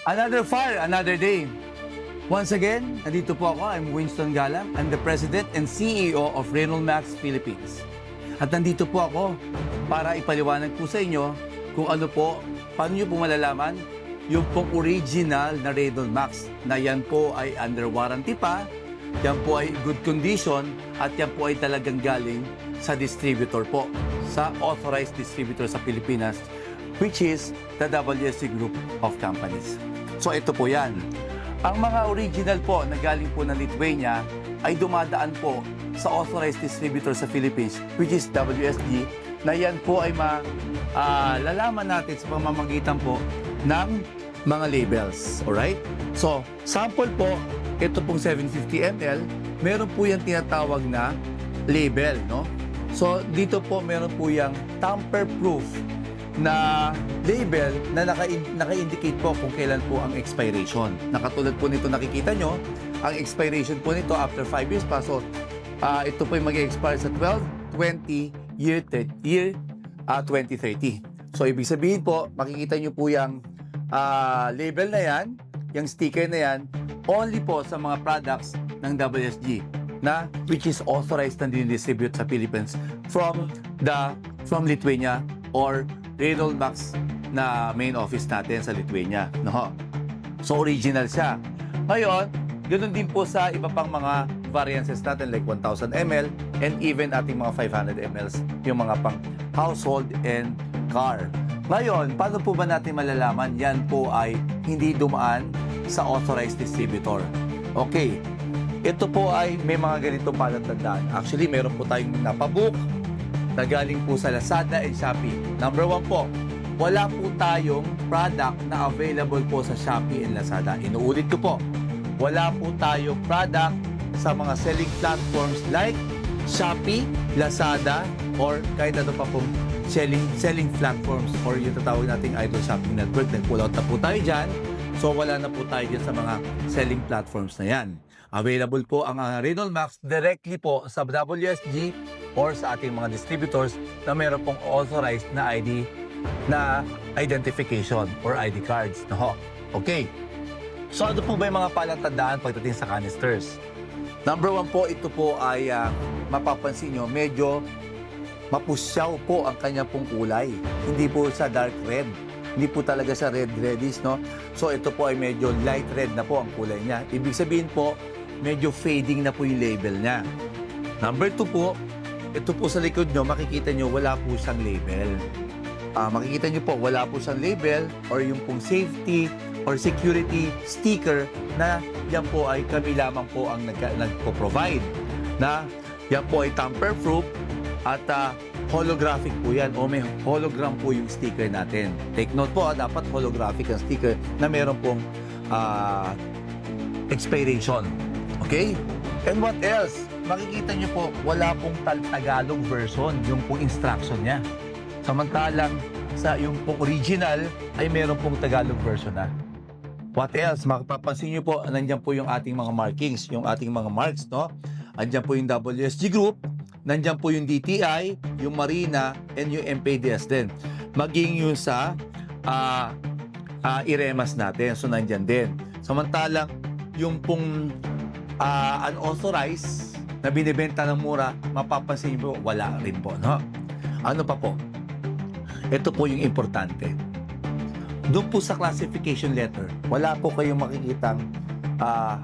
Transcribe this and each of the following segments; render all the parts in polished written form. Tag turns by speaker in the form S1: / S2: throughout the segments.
S1: Another fire, another day. Once again, nandito po ako. I'm Winston Galang. I'm the President and CEO of Renault Max Philippines. At nandito po ako para ipaliwanag po sa inyo kung ano po, paano nyo po malalaman yung pong original na Renault Max na yan po ay under warranty pa, yan po ay good condition, at yan po ay talagang galing sa distributor po, sa authorized distributor sa Pilipinas, which is the WSC Group of Companies. So ito po yan. Ang mga original po na galing po ng Lithuania ay dumadaan po sa authorized distributor sa Philippines, which is WSG, na yan po ay lalaman natin sa pamamagitan po ng mga labels. Alright? So, sample po, ito pong 750 ml, meron po yung tinatawag na label, no? So, dito po meron po yung tamper-proof na label na naka-indicate po kung kailan po ang expiration. Nakatulad po nito, nakikita nyo, ang expiration po nito after 5 years pa. So, ito po yung mag-expire sa 12-20 year 2030. So, ibig sabihin po, makikita nyo po yung label na yan, yung sticker na yan, only po sa mga products ng WSG na which is authorized na din-distribute sa Philippines from Lithuania or Renault Max na main office natin sa Lithuania. No? So, original siya. Ngayon, ganoon din po sa iba pang mga variances natin like 1,000 ml and even ating mga 500 ml, yung mga pang household and car. Ngayon, paano po ba natin malalaman yan po ay hindi dumaan sa authorized distributor? Okay, ito po ay may mga ganitong palatandaan. Actually, meron po tayong napabook na galing po sa Lazada and Shopee. Number 1 po, wala po tayong product na available po sa Shopee and Lazada. Inuulit ko po, wala po tayong product sa mga selling platforms like Shopee, Lazada, or kahit ano pa pong selling platforms or yung tatawag nating Idol Shopping Network. Nag-pull out na po tayo dyan. So wala na po tayo dyan sa mga selling platforms na yan. Available po ang Renault Max directly po sa WSG or sa ating mga distributors na meron pong authorized na ID na identification or ID cards. No? Okay. So ano po ba yung mga palatandaan pagdating sa canisters? Number 1 po, ito po ay mapapansin nyo, medyo mapusyaw po ang kanya pong kulay. Hindi po sa dark red. Hindi po talaga sa red reddish, no? So ito po ay medyo light red na po ang kulay niya. Ibig sabihin po, medyo fading na po yung label niya. Number 2 po, ito po sa likod nyo, makikita nyo wala po siyang label. Makikita nyo po, wala po siyang label or yung pong safety or security sticker na yan po ay kami lamang po ang nagpo-provide. Na yan po ay tamper-proof at holographic po yan o may hologram po yung sticker natin. Take note po, dapat holographic ang sticker na meron pong expiration. Okay? And what else? Makikita nyo po, wala pong Tagalog version, yung pong instruction niya. Samantalang sa yung pong original ay meron pong Tagalog version na. What else? Mapapansin nyo po, nandiyan po yung ating mga markings, yung ating mga marks, no? Andiyan po yung WSG Group, nandiyan po yung DTI, yung Marina, and yung MPDS din. Maging yung sa IREMAS natin, so nandiyan din. Samantalang yung pong unauthorized na binibenta ng mura, mapapansin nyo po, wala rin po, no? Ano pa po? Ito po yung importante. Doon po sa classification letter, wala po kayong makikitang A,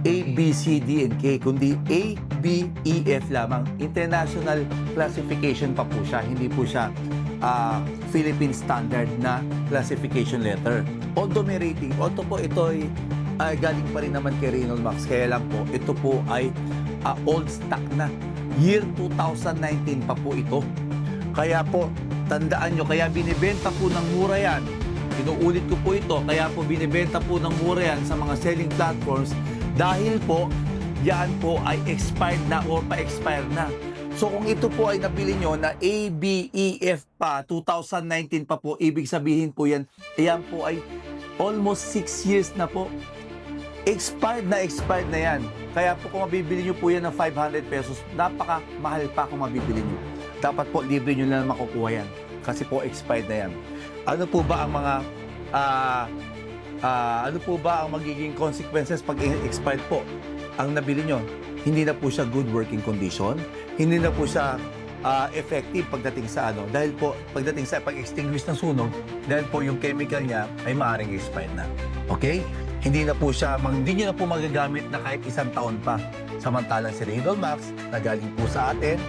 S1: B, C, D, and K, kundi A, B, E, F lamang. International classification pa po siya. Hindi po siya Philippine standard na classification letter. Although may rating, although po ito ay galing pa rin naman kay Renault Max. Kaya lang po, ito po ay old stock na. Year 2019 pa po ito. Kaya po, tandaan nyo, kaya binibenta po ng mura yan. Inuulit ko po ito, kaya po binibenta po ng mura yan sa mga selling platforms dahil po, yan po ay expired na or pa-expired na. So kung ito po ay napili nyo na A, B, E, F pa, 2019 pa po, ibig sabihin po yan po ay almost 6 years na po. Expired na yan. Kaya po kung mabibili nyo po yan ng 500 pesos, napaka-mahal pa kung mabibili nyo. Dapat po libre nyo na makukuha yan. Kasi po expired na yan. Ano po ba ang mga ano po ba ang magiging consequences pag expired po ang nabili nyo? Hindi na po siya good working condition, hindi na po siya effective pagdating sa ano, dahil po pagdating sa pag-extinguish ng sunog, dahil po yung chemical niya ay maaaring expired na. Okay? Hindi na po siya, hindi nyo na po magagamit na kahit 1 taon pa. Samantalang si Reynolds Max, na galing po sa atin,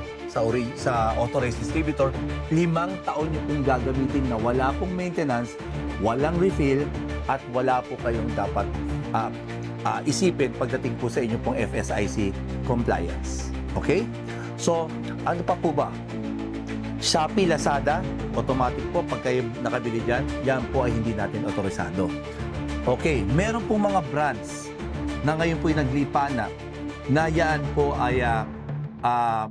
S1: sa authorized distributor, 5 taon nyo pong gagamitin na wala pong maintenance, walang refill, at wala po kayong dapat isipin pagdating po sa inyo pong FSIC compliance. Okay? So, ano pa po ba? Shopee, Lazada, automatic po pag kayo nakabili dyan, yan po ay hindi natin otorisado. Okay, meron po mga brands na ngayon po yung naglipa na yan po ay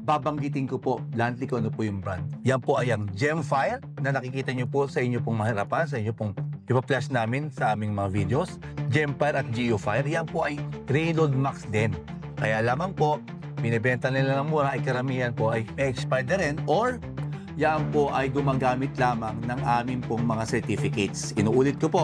S1: babanggitin ko po, bluntly ko ano po yung brand. Yan po ay ang Gemfire na nakikita nyo po sa inyo pong mahirapan, sa inyo pong ipa-flash namin sa aming mga videos. Gemfire at Geofire, yan po ay Reynolds Max din. Kaya lamang po, binibenta nila ng mura ay karamihan po ay expired na rin or yan po ay gumagamit lamang ng amin pong mga certificates. Inuulit ko po,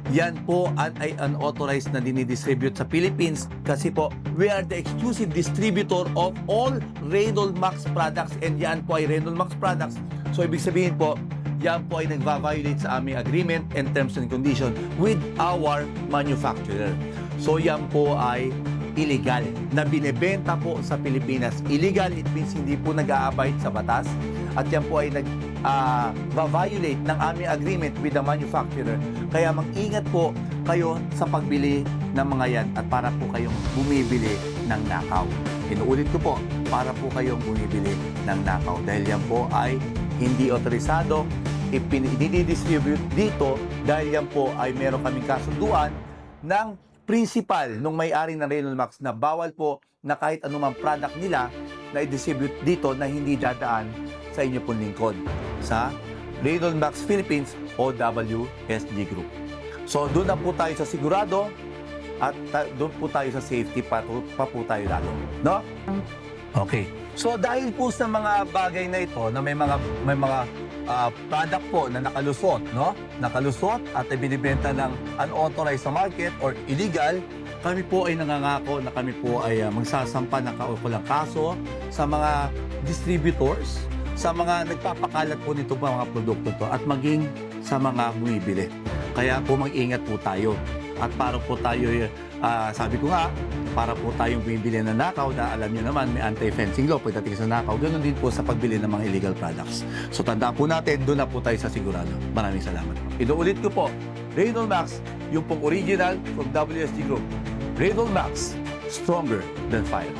S1: yan po ay unauthorized na dinidistribute sa Philippines kasi po we are the exclusive distributor of all Reynolds Max products and yan po ay Reynolds Max products. So ibig sabihin po, yan po ay nagva-violate sa aming agreement and terms and conditions with our manufacturer. So yan po ay illegal na binebenta po sa Pilipinas. Illegal, it means hindi po nag-a-abide sa batas at yan po ay nag-violate ng aming agreement with the manufacturer. Kaya mag-ingat po kayo sa pagbili ng mga yan at para po kayong bumibili ng nakaw. Inuulit ko po, para po kayong bumibili ng nakaw dahil yan po ay hindi otorisado, i-distribute dito dahil yan po ay meron kaming kasunduan ng principal nung may-ari ng Reynolds Max na bawal po na kahit anumang product nila na i-distribute dito na hindi dadaan sa inyo pong lingkod sa Reynolds Max Philippines o WSG Group. So doon na po tayo sa sigurado at doon po tayo sa safety pa po tayo lalo. No? Okay. So dahil po sa mga bagay na ito na may mga product po na nakalusot, no? Nakalusot at binibenta ng unauthorized sa market or illegal, kami po ay nangangako na kami po ay magsasampa ng kaukulang kaso sa mga distributors, sa mga nagpapakalat po nito mga produkto to at maging sa mga bumibili. Kaya po mag-ingat po tayo. At para po tayo, sabi ko nga, para po tayong bumibili ng nakaw na alam nyo naman may anti-fencing law pagdating sa nakaw. Ganun din po sa pagbili ng mga illegal products. So tandaan po natin, doon na po tayo sa sigurado. Maraming salamat. Inuulit ko po, Reynolds Max, yung pong original from WSG Group. Reynolds Max, stronger than fire.